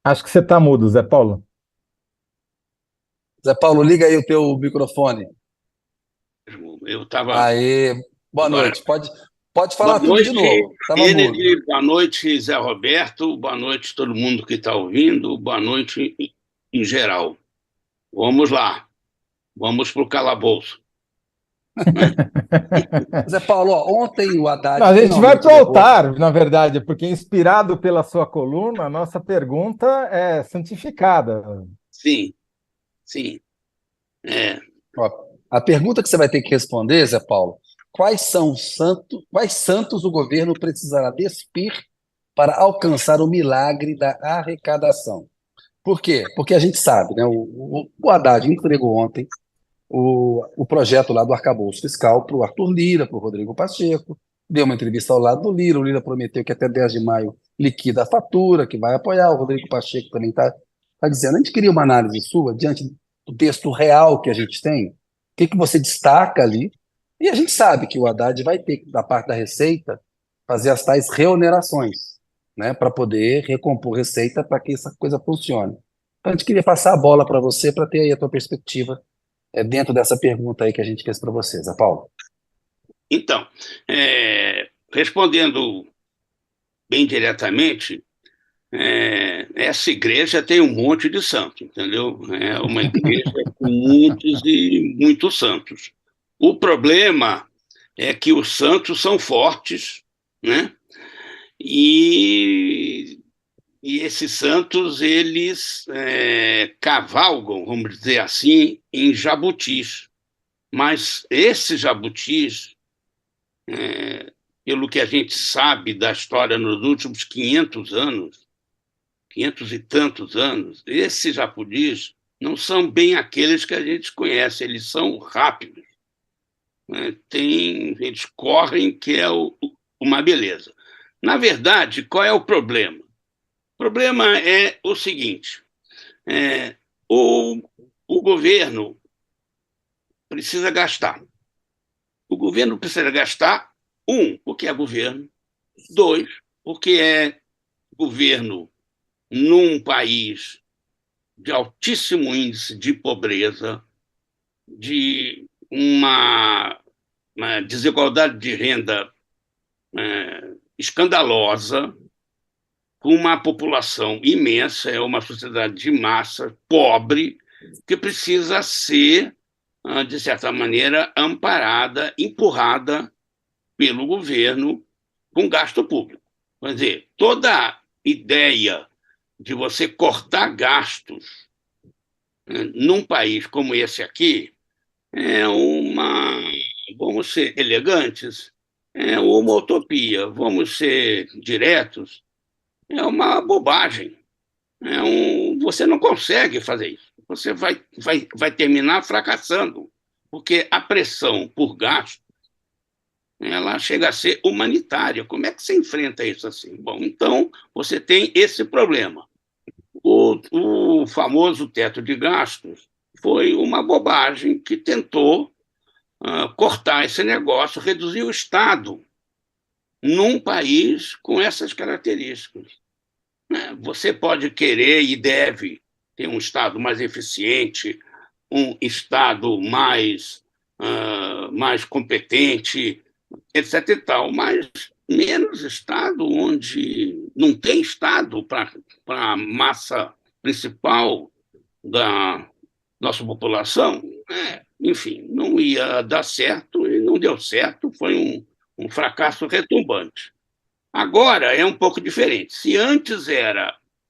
Acho que você está mudo, Zé Paulo. Zé Paulo, liga aí o teu microfone. Eu estava. Aê, boa Agora, noite. Pode boa falar tudo de noite, novo. Tava mudo. Kennedy, boa noite, Zé Roberto, boa noite, todo mundo que está ouvindo, boa noite em geral. Vamos lá, vamos para o calabouço. Né? Zé Paulo, ó, ontem o Não, Haddad a gente vai finalmente para o levou. altar, na verdade, porque inspirado pela sua coluna, a nossa pergunta é santificada. Sim, sim. É. Ó, a pergunta que você vai ter que responder, Zé Paulo, quais santos o governo precisará despir para alcançar o milagre da arrecadação? Por quê? Porque a gente sabe, né? O Haddad entregou ontem o projeto lá do arcabouço fiscal para o Arthur Lira, para o Rodrigo Pacheco, deu uma entrevista ao lado do Lira, o Lira prometeu que até 10 de maio liquida a fatura, que vai apoiar, o Rodrigo Pacheco também está dizendo. A gente queria uma análise sua, diante do texto real que a gente tem, o que, que você destaca ali, e a gente sabe que o Haddad vai ter que, da parte da Receita, fazer as tais reonerações, né, para poder recompor receita para que essa coisa funcione. Então, a gente queria passar a bola para você, para ter aí a tua perspectiva dentro dessa pergunta aí que a gente fez para vocês, Zé Paulo. Então, respondendo bem diretamente, essa igreja tem um monte de santos, entendeu? É uma igreja com muitos e muitos santos. O problema é que os santos são fortes, né? E, e esses santos, eles cavalgam, vamos dizer assim, em jabutis. Mas esses jabutis, pelo que a gente sabe da história nos últimos 500 anos, 500 e tantos anos, esses jabutis não são bem aqueles que a gente conhece, eles são rápidos, né? Eles correm, que é uma beleza. Na verdade, qual é o problema? O problema é o seguinte: é, o, o governo precisa gastar. O governo precisa gastar, um, porque é governo, dois, porque é governo num país de altíssimo índice de pobreza, de uma desigualdade de renda escandalosa, com uma população imensa, é uma sociedade de massa, pobre, que precisa ser, de certa maneira, amparada, empurrada pelo governo com gasto público. Quer dizer, toda ideia de você cortar gastos, num país como esse aqui é uma, vamos ser elegantes, é uma utopia, vamos ser diretos, é uma bobagem. Você não consegue fazer isso. Você vai terminar fracassando, porque a pressão por gasto, ela chega a ser humanitária. Como é que você enfrenta isso assim? Bom, então você tem esse problema. O famoso teto de gastos foi uma bobagem que tentou cortar esse negócio, reduzir o Estado num país com essas características. Você pode querer e deve ter um Estado mais eficiente, um Estado mais competente, etc. e tal, mas menos Estado, onde não tem Estado para a massa principal da nossa população, enfim, não ia dar certo e não deu certo, foi um fracasso retumbante. Agora é um pouco diferente. Se antes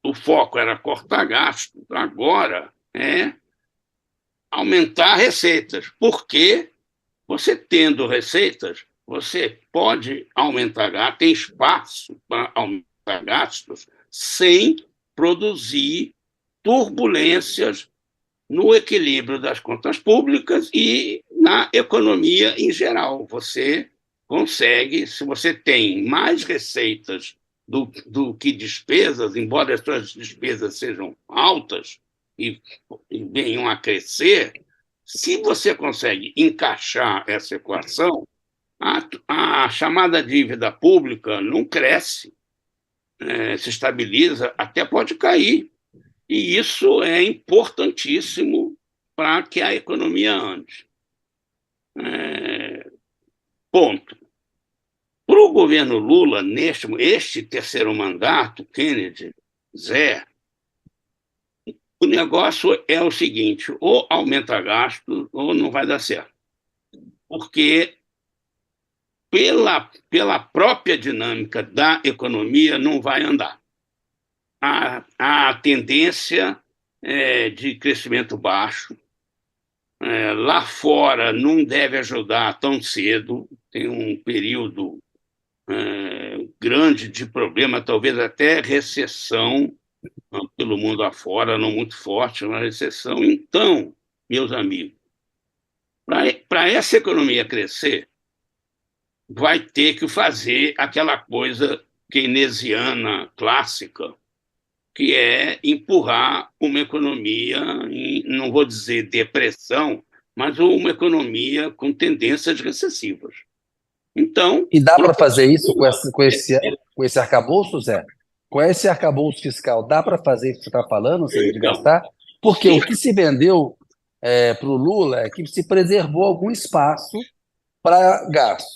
o foco era cortar gastos, agora é aumentar receitas, porque você tendo receitas, você pode aumentar gastos, tem espaço para aumentar gastos sem produzir turbulências no equilíbrio das contas públicas e na economia em geral. Você consegue, se você tem mais receitas do que despesas, embora as suas despesas sejam altas e venham a crescer, se você consegue encaixar essa equação, a chamada dívida pública não cresce, se estabiliza, até pode cair. E isso é importantíssimo para que a economia ande. Ponto. Para o governo Lula, este terceiro mandato, Kennedy, Zé, o negócio é o seguinte: ou aumenta gasto ou não vai dar certo. Porque, pela própria dinâmica da economia, não vai andar. A tendência é de crescimento baixo. Lá fora não deve ajudar tão cedo, tem um período grande de problema, talvez até recessão pelo mundo afora, não muito forte, uma recessão. Então, meus amigos, para essa economia crescer, vai ter que fazer aquela coisa keynesiana clássica, que é empurrar uma economia em, não vou dizer depressão, mas uma economia com tendências recessivas. Então, E dá para fazer isso com esse arcabouço, Zé? Com esse arcabouço fiscal, dá para fazer isso que você está falando, de gastar? Porque o que se vendeu para o Lula é que se preservou algum espaço para gasto.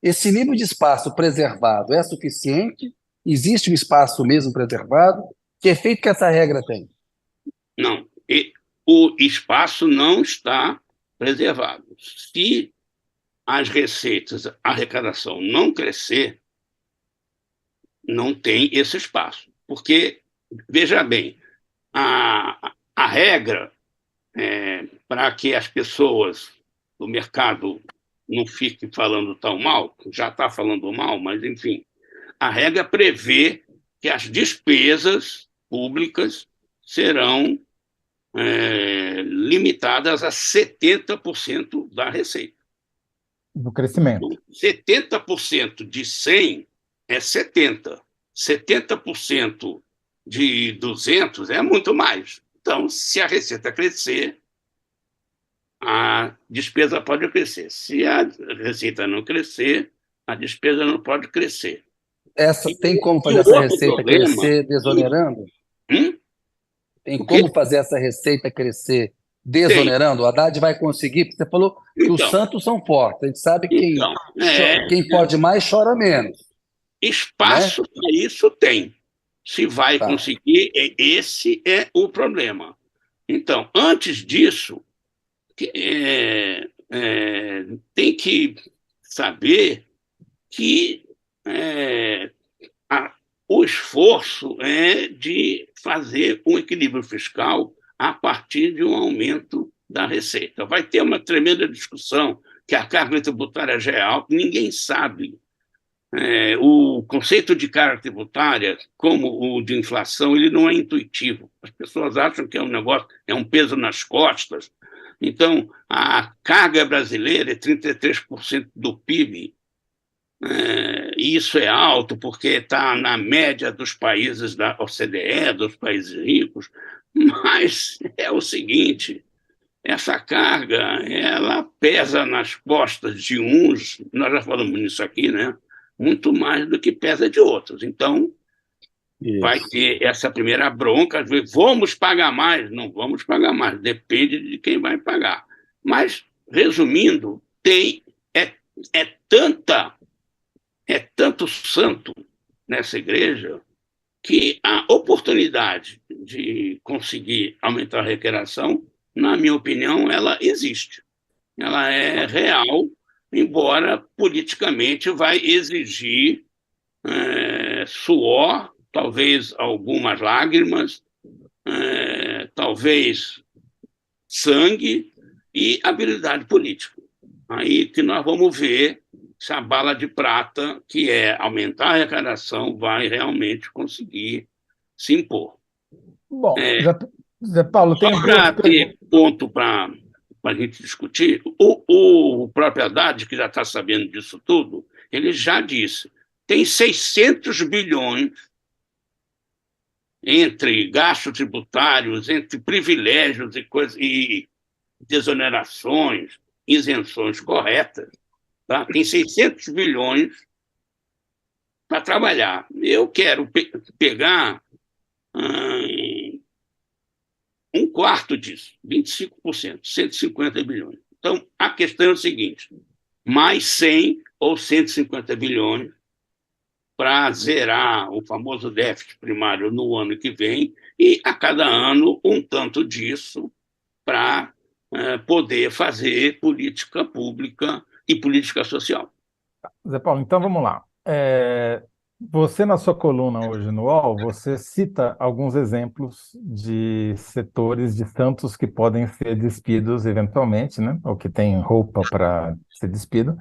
Esse nível de espaço preservado é suficiente? Existe um espaço mesmo preservado? Que efeito que essa regra tem? Não, o espaço não está preservado. Se as receitas, a arrecadação não crescer, não tem esse espaço. Porque, veja bem, a regra para que as pessoas do mercado não fiquem falando tão mal, já está falando mal, mas enfim, a regra prevê que as despesas públicas serão limitadas a 70% da receita. Do crescimento. 70% de 100 é 70. 70% de 200 é muito mais. Então, se a receita crescer, a despesa pode crescer. Se a receita não crescer, a despesa não pode crescer. Tem como fazer essa receita crescer desonerando? Tem como fazer essa receita crescer desonerando? O Haddad vai conseguir? Porque você falou que os santos são fortes. A gente sabe que quem pode mais chora menos. Espaço para isso tem. Se vai conseguir, esse é o problema. Então, antes disso, tem que saber que o esforço é de fazer um equilíbrio fiscal a partir de um aumento da receita. Vai ter uma tremenda discussão que a carga tributária já é alta, ninguém sabe. O conceito de carga tributária, como o de inflação, ele não é intuitivo. As pessoas acham que é um negócio, é um peso nas costas. Então, a carga brasileira é 33% do PIB. Isso é alto porque está na média dos países da OCDE, dos países ricos, mas é o seguinte: essa carga ela pesa nas costas de uns, nós já falamos nisso aqui, né? Muito mais do que pesa de outros. Então, vai ter essa primeira bronca, vamos pagar mais? Não vamos pagar mais, depende de quem vai pagar. Mas, resumindo, tanto santo nessa igreja que a oportunidade de conseguir aumentar a arrecadação, na minha opinião, ela existe. Ela é real, embora politicamente vai exigir suor, talvez algumas lágrimas, talvez sangue e habilidade política. Aí que nós vamos ver se a bala de prata, que é aumentar a arrecadação, vai realmente conseguir se impor. Bom, Zé Paulo, tem para ter ponto para a gente discutir, o próprio Haddad, que já está sabendo disso tudo, ele já disse, tem 600 bilhões entre gastos tributários, entre privilégios e desonerações, isenções corretas, tá? Tem 600 bilhões para trabalhar. Eu quero pegar quarto disso, 25%, 150 bilhões. Então, a questão é o seguinte: mais 100 ou 150 bilhões para zerar o famoso déficit primário no ano que vem e, a cada ano, um tanto disso para poder fazer política pública e política social. Zé Paulo, então vamos lá. Você, na sua coluna hoje no UOL, você cita alguns exemplos de setores de tantos que podem ser despidos eventualmente, né? Ou que têm roupa para ser despido,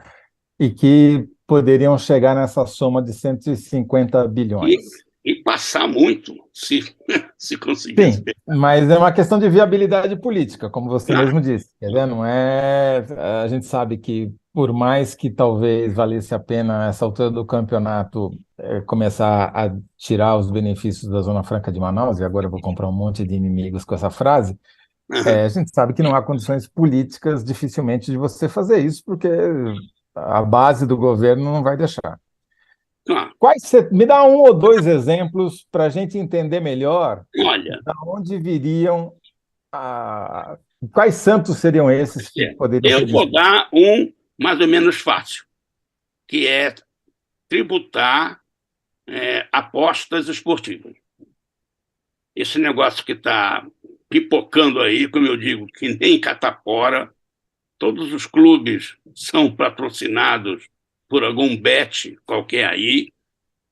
e que poderiam chegar nessa soma de 150 E, bilhões. e passar muito, se conseguisse. Sim, mas é uma questão de viabilidade política, como você Claro. mesmo disse. Quer ver? Não é. A gente sabe que, por mais que talvez valesse a pena, essa altura do campeonato, começar a tirar os benefícios da Zona Franca de Manaus, e agora eu vou comprar um monte de inimigos com essa frase, Uhum. a gente sabe que não há condições políticas, dificilmente, de você fazer isso, porque a base do governo não vai deixar. Claro. Me dá um ou dois exemplos para a gente entender melhor Olha, da onde viriam quais santos seriam esses que poderiam eu ser vou despidos? dar um mais ou menos fácil, que é tributar apostas esportivas. Esse negócio que está pipocando aí, como eu digo, que nem catapora, todos os clubes são patrocinados por algum bet qualquer aí.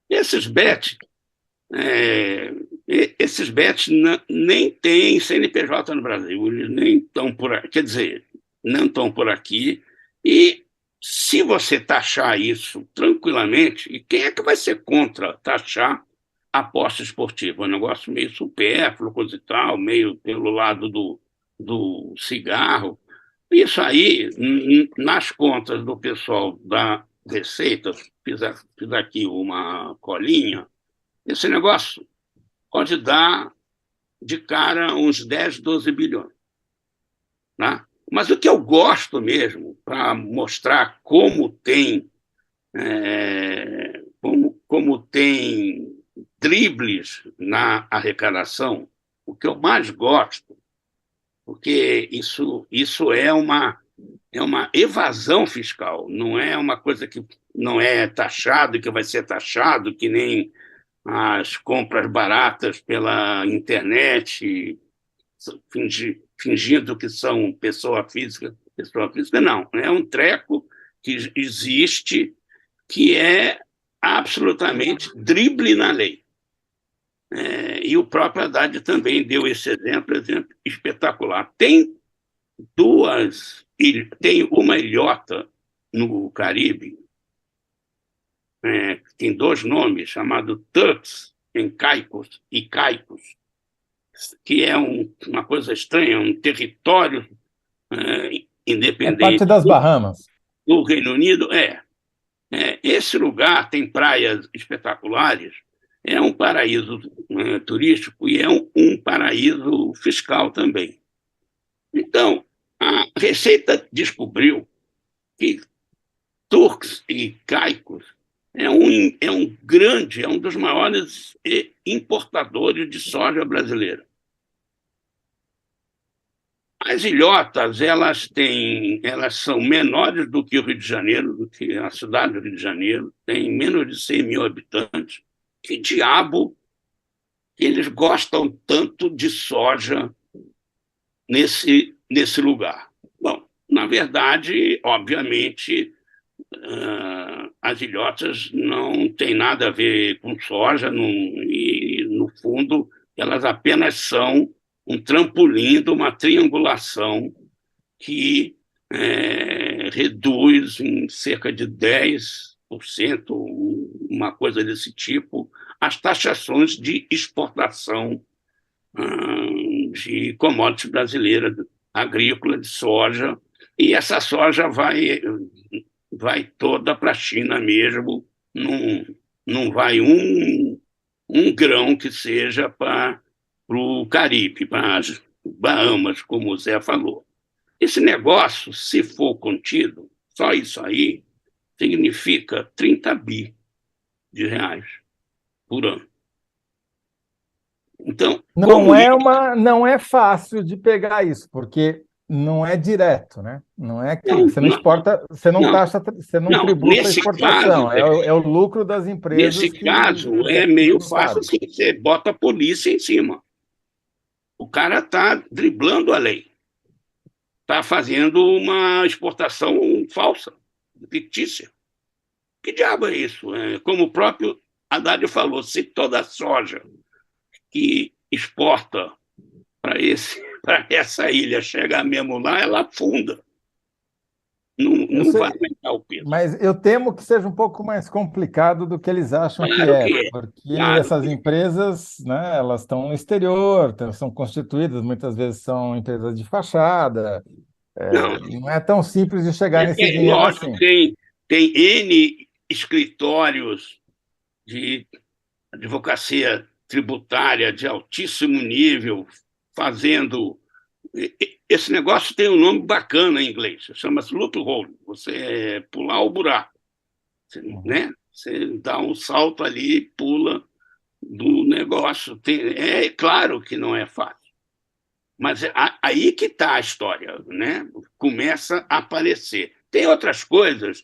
Esses bets, é, esses bets nem têm CNPJ no Brasil, eles nem estão por aqui, quer dizer, não estão por aqui. E se você taxar isso tranquilamente, e quem é que vai ser contra taxar aposta esportiva? É um negócio meio supérfluo, coisa e tal, meio pelo lado do cigarro. Isso aí, nas contas do pessoal da Receita, fiz aqui uma colinha, esse negócio pode dar de cara uns 10, 12 bilhões. Né? Mas o que eu gosto mesmo, para mostrar como tem dribles na arrecadação, o que eu mais gosto, porque isso é uma evasão fiscal, não é uma coisa que não é taxado, que vai ser taxado, que nem as compras baratas pela internet, fingindo que são pessoa física. Pessoa física não, é um treco que existe, que é absolutamente drible na lei. E o próprio Haddad também deu esse exemplo espetacular. Tem uma ilhota no Caribe, tem dois nomes, chamado Turks em Caicos e Caicos, que é uma coisa estranha, um território É parte independente das Bahamas. do Reino Unido. Esse lugar tem praias espetaculares, é um paraíso turístico e é um paraíso fiscal também. Então, a Receita descobriu que Turks e Caicos é um dos maiores importadores de soja brasileira. As ilhotas, elas são menores do que o Rio de Janeiro, do que a cidade do Rio de Janeiro, tem menos de 100 mil habitantes. Que diabo que eles gostam tanto de soja nesse lugar? Bom, na verdade, obviamente, as ilhotas não têm nada a ver com soja, e, no fundo, elas apenas são um trampolim de uma triangulação que reduz em cerca de 10%, uma coisa desse tipo, as taxações de exportação de commodities brasileiras, agrícola, de soja, e essa soja vai toda para a China mesmo, não vai um grão que seja para o Caribe, para as Bahamas, como o Zé falou. Esse negócio, se for contido, só isso aí, significa 30 bi de reais por ano. Então, Não é não é fácil de pegar isso, porque não é direto, né? Não é que não, você não não, exporta, você não não, taxa, você não não. tributa a exportação, é o lucro das Nesse empresas caso, que é é meio fácil, tributado. assim, você bota a polícia em cima. O cara está driblando a lei, está fazendo uma exportação falsa, fictícia. Que diabo é isso? Como o próprio Haddad falou, se toda a soja que exporta para essa ilha chegar mesmo lá, ela afunda. Não, Eu não vai sei, aumentar o peso. mas eu temo que seja um pouco mais complicado do que eles acham que Claro é, que é. porque Claro essas que é. empresas, né, elas estão no exterior, são constituídas, muitas vezes são empresas de fachada, Não, não é tão simples de chegar nesse dinheiro lógico, assim. tem N escritórios de advocacia tributária de altíssimo nível fazendo. Esse negócio tem um nome bacana em inglês, chama-se loophole. Você pular o buraco, Uhum. né? Você dá um salto ali, pula do negócio. É claro que não é fácil, mas aí que está a história, né? Começa a aparecer. Tem outras coisas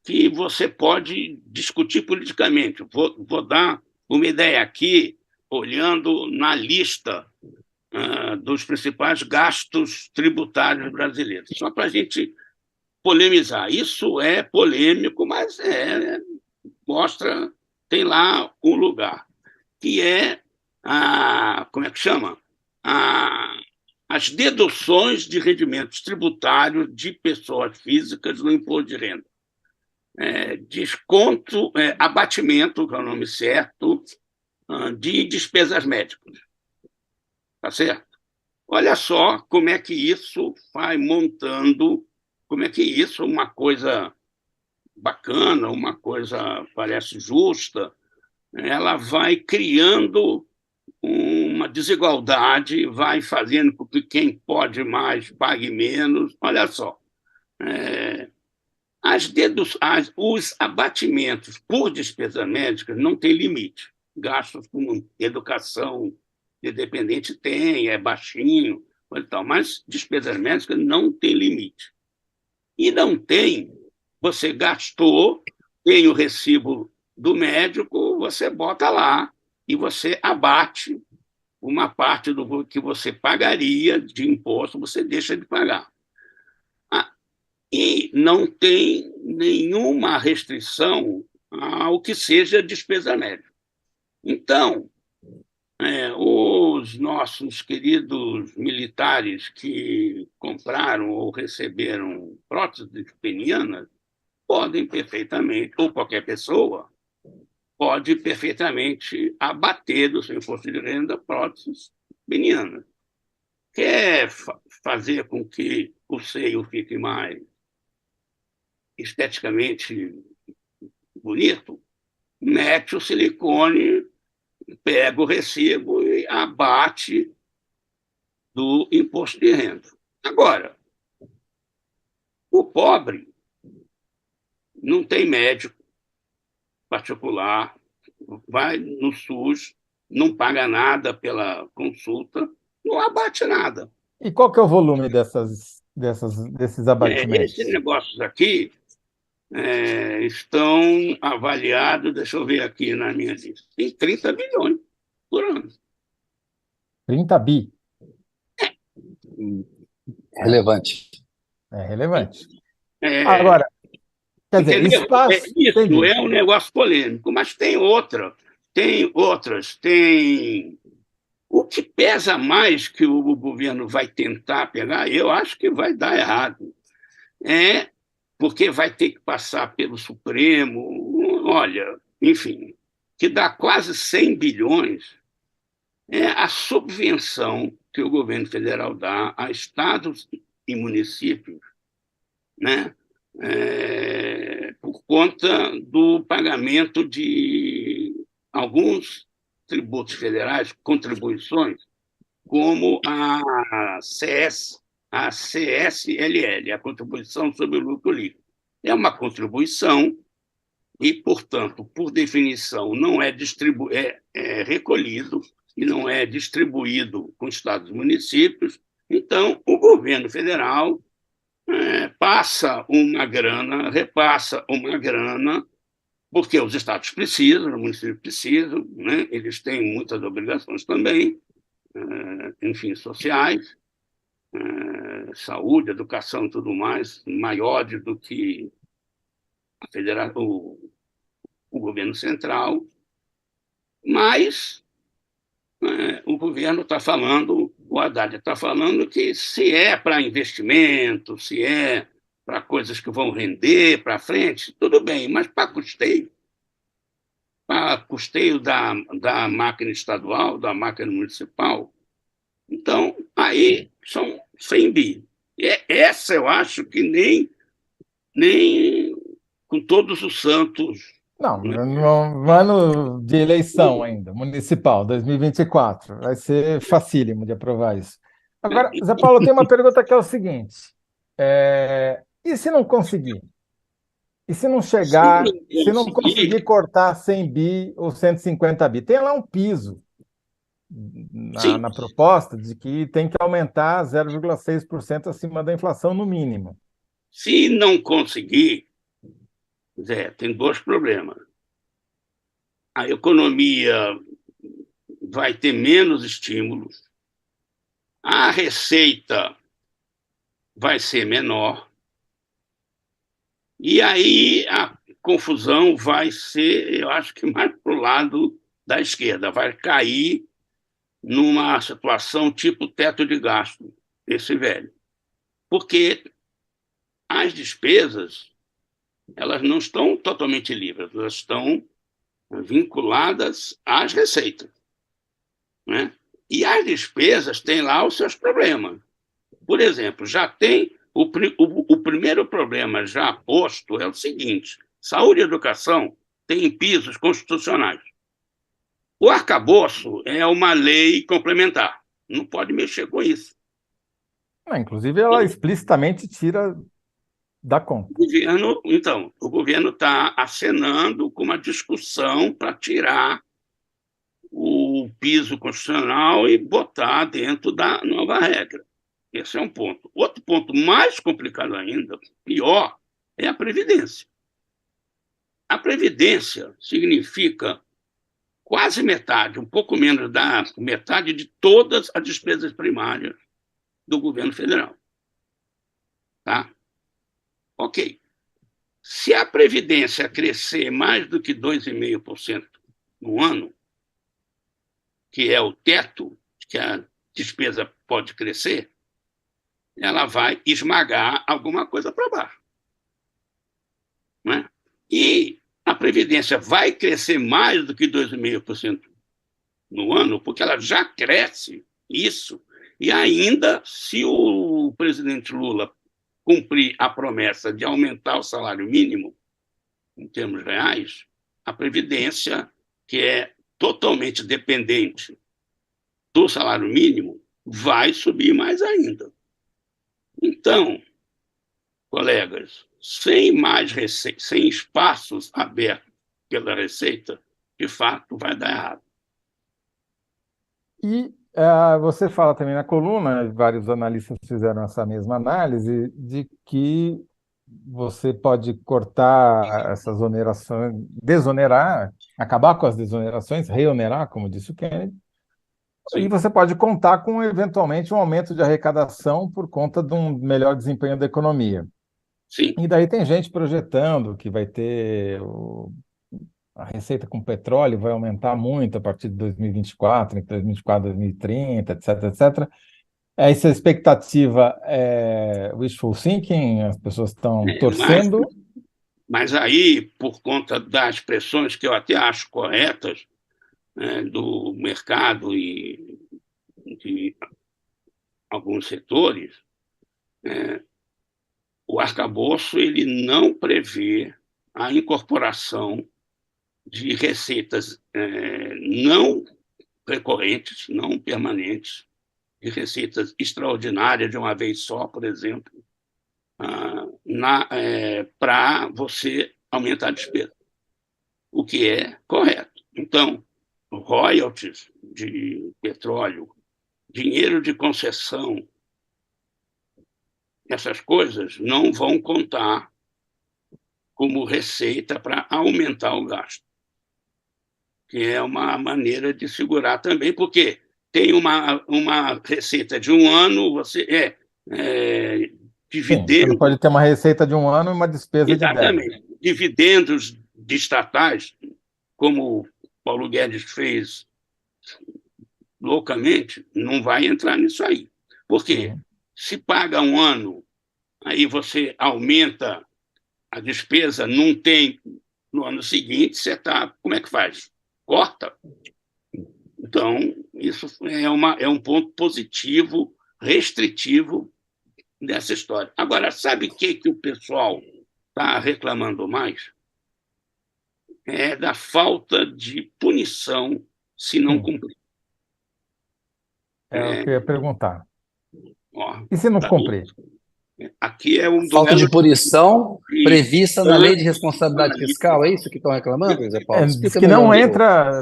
que você pode discutir politicamente. Vou dar uma ideia aqui, olhando na lista dos principais gastos tributários brasileiros, só para a gente polemizar. Isso é polêmico, mas mostra, tem lá um lugar, que é como é que chama? A, as deduções de rendimentos tributários de pessoas físicas no imposto de renda. Desconto, abatimento, que é o nome certo, de despesas médicas. Tá certo? Olha só como é que isso vai montando, como é que isso é uma coisa bacana, uma coisa parece justa, ela vai criando uma desigualdade, vai fazendo com que quem pode mais pague menos. Olha só, é, os abatimentos por despesas médicas não têm limite. Gastos com educação de dependente tem, é baixinho, e tal, mas despesas médicas não tem limite. E não tem, você gastou, tem o recibo do médico, você bota lá e você abate uma parte do que você pagaria de imposto, você deixa de pagar. Ah, e não tem nenhuma restrição ao que seja despesa médica. Então, os nossos queridos militares que compraram ou receberam próteses penianas podem perfeitamente, ou qualquer pessoa, pode perfeitamente abater do seu imposto de renda próteses penianas. Quer fazer com que o seio fique mais esteticamente bonito? Mete o silicone, pega o recibo e abate do imposto de renda. Agora, o pobre não tem médico particular, vai no SUS, não paga nada pela consulta, não abate nada. E qual que é o volume desses Esses abatimentos? negócios aqui estão avaliados, deixa eu ver aqui na minha lista, em 30 bilhões por ano. 30 bi. É relevante. É relevante. É, Agora, quer dizer, entendeu? espaço, Isso entendi. é um negócio polêmico, mas tem outras, tem. O que pesa mais que o governo vai tentar pegar, eu acho que vai dar errado, porque vai ter que passar pelo Supremo, olha, enfim, que dá quase 100 bilhões, a subvenção que o governo federal dá a estados e municípios, né? Por conta do pagamento de alguns tributos federais, contribuições, como a CSLL, a Contribuição sobre o Lucro Líquido. É uma contribuição e, portanto, por definição, não é recolhido, e não é distribuído com estados e municípios. Então, o governo federal passa uma grana, repassa uma grana, porque os estados precisam, os municípios precisam, né? Eles têm muitas obrigações também, enfim, sociais, saúde, educação e tudo mais, maiores do que o governo central, mas o governo está falando, o Haddad está falando que se é para investimento, se é para coisas que vão render para frente, tudo bem, mas para custeio da máquina estadual, da máquina municipal, então aí são 100 bi. Essa eu acho que nem com todos os santos. Não, Né? no ano de eleição ainda, municipal, 2024, vai ser facílimo de aprovar isso. Agora, Zé Paulo, tem uma pergunta que é o seguinte: e se não conseguir? E se não Se chegar, não se não conseguir conseguir, cortar 100 bi ou 150 bi? Tem lá um piso sim, na proposta de que tem que aumentar 0,6% acima da inflação no mínimo. se não conseguir, Zé, tem dois problemas. A economia vai ter menos estímulos, a receita vai ser menor, e aí a confusão vai ser, eu acho que mais para o lado da esquerda, vai cair numa situação tipo teto de gasto, esse velho. Porque as despesas, elas não estão totalmente livres, elas estão vinculadas às receitas, né? E as despesas têm lá os seus problemas. Por exemplo, já tem o primeiro problema já posto é o seguinte: saúde e educação têm pisos constitucionais. O arcabouço é uma lei complementar, não pode mexer com isso. Inclusive, ela explicitamente tira da conta. O governo está acenando com uma discussão para tirar o piso constitucional e botar dentro da nova regra. Esse é um ponto. Outro ponto mais complicado ainda, pior, é a Previdência. A Previdência significa quase metade, um pouco menos da metade de todas as despesas primárias do governo federal. Tá? Ok. Se a Previdência crescer mais do que 2,5% no ano, que é o teto que a despesa pode crescer, ela vai esmagar alguma coisa para baixo. Né? E a Previdência vai crescer mais do que 2,5% no ano, porque ela já cresce isso, e ainda, se o presidente Lula cumprir a promessa de aumentar o salário mínimo, em termos reais, a Previdência, que é totalmente dependente do salário mínimo, vai subir mais ainda. Então, colegas, sem espaços abertos pela Receita, de fato vai dar errado. E você fala também na coluna, vários analistas fizeram essa mesma análise, de que você pode cortar essas onerações, desonerar, acabar com as desonerações, reonerar, como disse o Kennedy, e Sim, você pode contar com, eventualmente, um aumento de arrecadação por conta de um melhor desempenho da economia. sim, E daí tem gente projetando que vai ter a receita com petróleo vai aumentar muito a partir de 2024, entre 2024 e 2030, etc, etc. Essa expectativa é wishful thinking, as pessoas estão mas, torcendo. mas aí, por conta das pressões que eu até acho corretas, do mercado e de alguns setores, o arcabouço ele não prevê a incorporação de receitas não recorrentes, não permanentes, de receitas extraordinárias de uma vez só, por exemplo, para você aumentar a despesa, o que é correto. Então, royalties de petróleo, dinheiro de concessão, essas coisas não vão contar como receita para aumentar o gasto, que é uma maneira de segurar também, porque tem uma receita de um ano, você Sim, você não dividendo, pode ter uma receita de um ano e uma despesa de 10. exatamente, dividendos de estatais, como o Paulo Guedes fez loucamente, não vai entrar nisso aí. Por quê? Uhum. Se paga um ano, aí você aumenta a despesa, não tem no ano seguinte, você está. Como é que faz? Corta. Então, isso é um ponto positivo, restritivo dessa história. Agora, sabe o que o pessoal está reclamando mais? É da falta de punição se não Sim, cumprir. é o que eu ia perguntar. Ó, E se não tá cumprir? aqui é um Falta de duelo punição de prevista na lei de responsabilidade fiscal, é isso que estão reclamando, Zé Paulo? Diz Explica que melhor um pouco.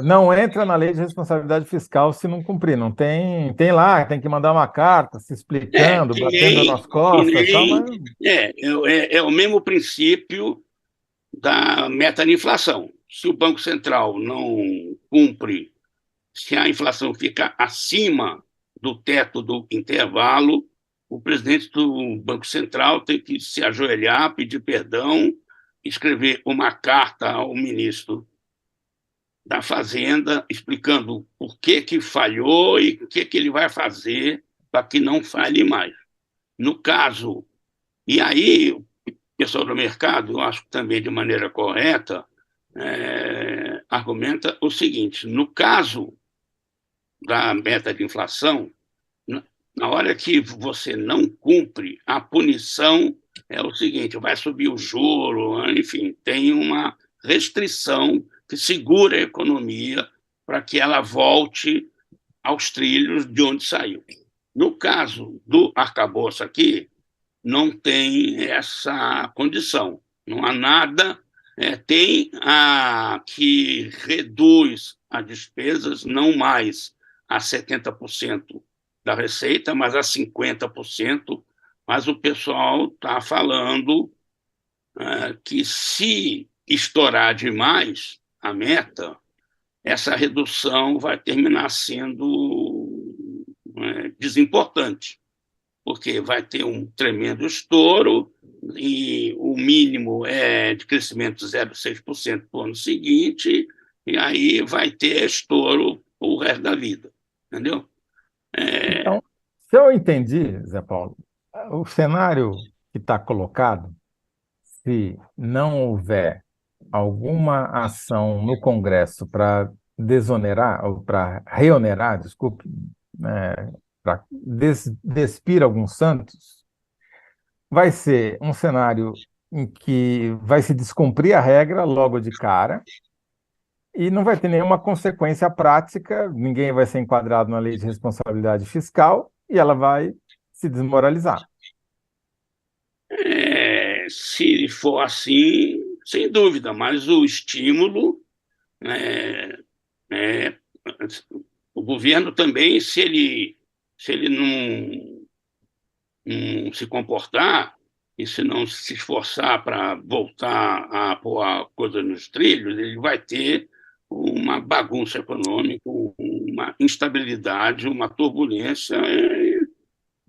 não entra na lei de responsabilidade fiscal se não cumprir. Não tem lá, tem que mandar uma carta se explicando, batendo nas que costas, tal, nem mas é o mesmo princípio da meta de inflação. Se o Banco Central não cumpre, se a inflação fica acima do teto do intervalo, o presidente do Banco Central tem que se ajoelhar, pedir perdão, escrever uma carta ao ministro da Fazenda explicando por que falhou e o que ele vai fazer para que não falhe mais. No caso, e aí o pessoal do mercado, eu acho que também de maneira correta, argumenta o seguinte: no caso da meta de inflação, na hora que você não cumpre, a punição é o seguinte: vai subir o juro, enfim, tem uma restrição que segura a economia para que ela volte aos trilhos de onde saiu. No caso do arcabouço aqui, não tem essa condição. Não há nada. Tem a que reduz as despesas não mais a 70% da receita, mas a 50%. Mas o pessoal está falando que se estourar demais a meta, essa redução vai terminar sendo desimportante, porque vai ter um tremendo estouro e o mínimo é de crescimento de 0,6% no ano seguinte, e aí vai ter estouro o resto da vida, entendeu? então, se eu entendi, Zé Paulo, o cenário que está colocado, se não houver alguma ação no Congresso para desonerar, ou para reonerar, desculpe, para despir alguns santos, vai ser um cenário em que vai se descumprir a regra logo de cara e não vai ter nenhuma consequência prática, ninguém vai ser enquadrado na lei de responsabilidade fiscal e ela vai se desmoralizar. Se for assim, sem dúvida, mas o estímulo, é, é, o governo também, se ele não se comportar e se não se esforçar para voltar a pôr a coisa nos trilhos, ele vai ter uma bagunça econômica, uma instabilidade, uma turbulência, e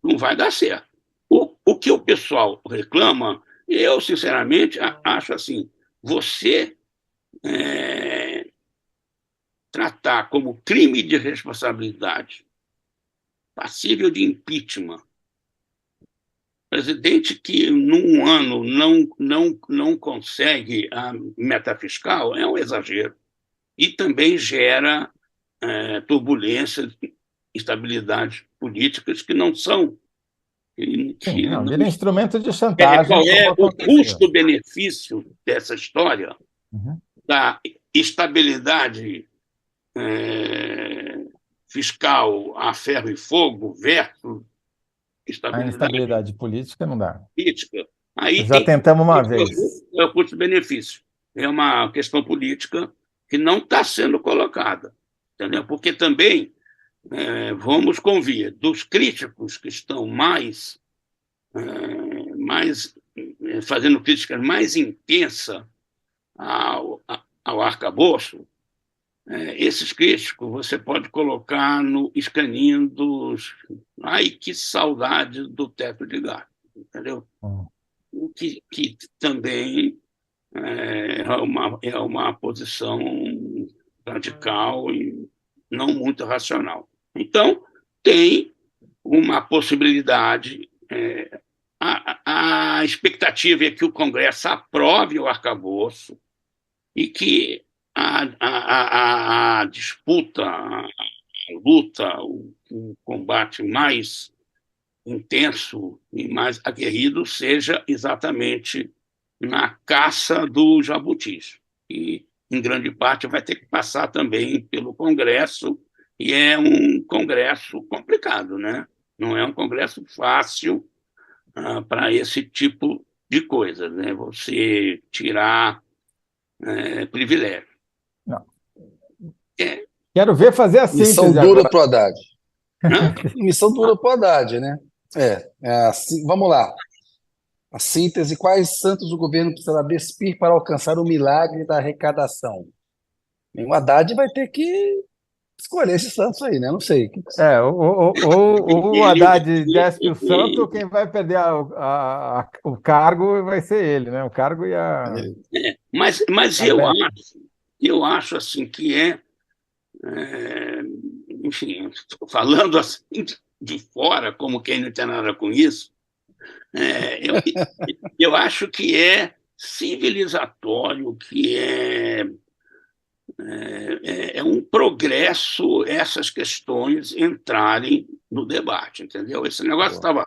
não vai dar certo. O que o pessoal reclama, eu, sinceramente, acho assim: você tratar como crime de responsabilidade, passível de impeachment, presidente que num ano não consegue a meta fiscal é um exagero. E também gera turbulências, instabilidades políticas que não são. Sim, Que não, não, vira instrumento de chantagem, qual é como o aconteceu. custo-benefício dessa história, Uhum. da estabilidade fiscal a ferro e fogo versus A estabilidade instabilidade política não dá. política? Aí Já tem tentamos uma vez. o custo-benefício. É uma questão política que não está sendo colocada. entendeu? Porque também, vamos convir, dos críticos que estão fazendo críticas mais intensas ao arcabouço, esses críticos você pode colocar no escaninho dos... Ai, que saudade do teto de gasto, entendeu? O que também é uma posição radical e não muito racional. Então, tem uma possibilidade... A expectativa é que o Congresso aprove o arcabouço e que a disputa, a luta, o combate mais intenso e mais aguerrido seja exatamente na caça do jabutis. E, em grande parte, vai ter que passar também pelo Congresso, e é um Congresso complicado, né? Não é um Congresso fácil para esse tipo de coisa, né? Você tirar privilégio. Não. Quero ver fazer a síntese Missão dura agora. para o Haddad. Missão dura para o Haddad, né? Assim, vamos lá. A síntese: quais santos o governo precisará despir para alcançar o milagre da arrecadação? O Haddad vai ter que escolher esses santos aí, né? Não sei. O Haddad despe o santo, quem vai perder o cargo vai ser ele, né? O cargo e a... Mas eu acho assim que enfim, falando assim de fora, como quem não tem nada com isso, eu acho que é civilizatório, que é um progresso essas questões entrarem no debate, entendeu? Esse negócio estava...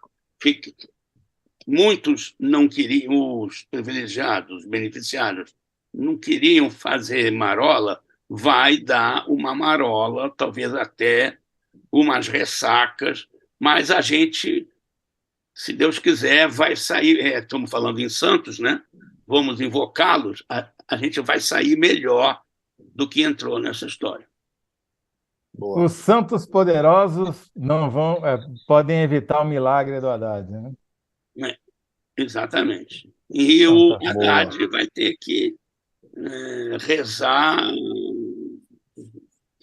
Muitos não queriam, os privilegiados, os beneficiários, não queriam fazer marola, vai dar uma marola, talvez até umas ressacas, mas a gente, se Deus quiser, vai sair... estamos falando em santos, né? Vamos invocá-los, a gente vai sair melhor do que entrou nessa história. Boa. Os santos poderosos não podem evitar o milagre do Haddad, né? Exatamente. E o Haddad vai ter que rezar,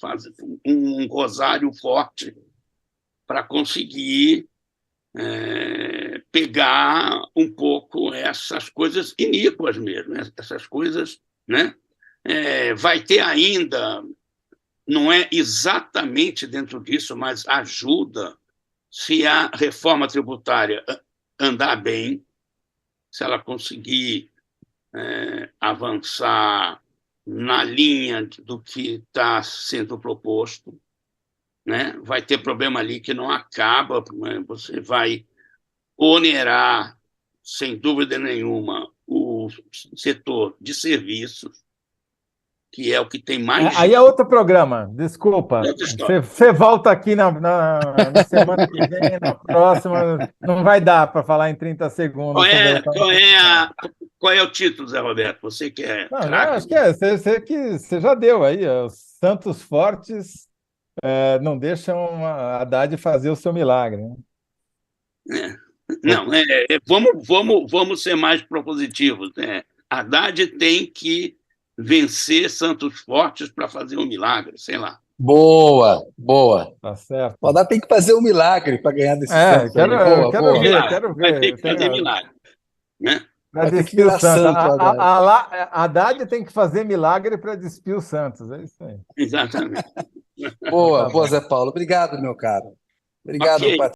fazer um rosário forte para conseguir pegar um pouco essas coisas iníquas mesmo, essas coisas, né? Vai ter ainda, não é exatamente dentro disso, mas ajuda se a reforma tributária andar bem, se ela conseguir avançar na linha do que está sendo proposto, né? Vai ter problema ali que não acaba, né? Você vai onerar, sem dúvida nenhuma, o setor de serviços, que é o que tem mais... Aí é outro programa, desculpa. Você volta aqui na semana que vem, na próxima. Não vai dar para falar em 30 segundos. Qual é o título, Zé Roberto? Você que é... Não, acho que você já deu aí. Os santos fortes não deixam a Haddad fazer o seu milagre. Né? Não, vamos ser mais propositivos. Né? Haddad tem que vencer santos fortes para fazer um milagre, sei lá. Boa. Tá certo. O Haddad tem que fazer um milagre para ganhar desse santo. Quero ver. Vai ter que fazer milagre. Né? Para despir o Santos. A Haddad tem que fazer milagre para despir o Santos. É isso aí. Exatamente. Boa, Zé Paulo. Obrigado, meu caro. Obrigado,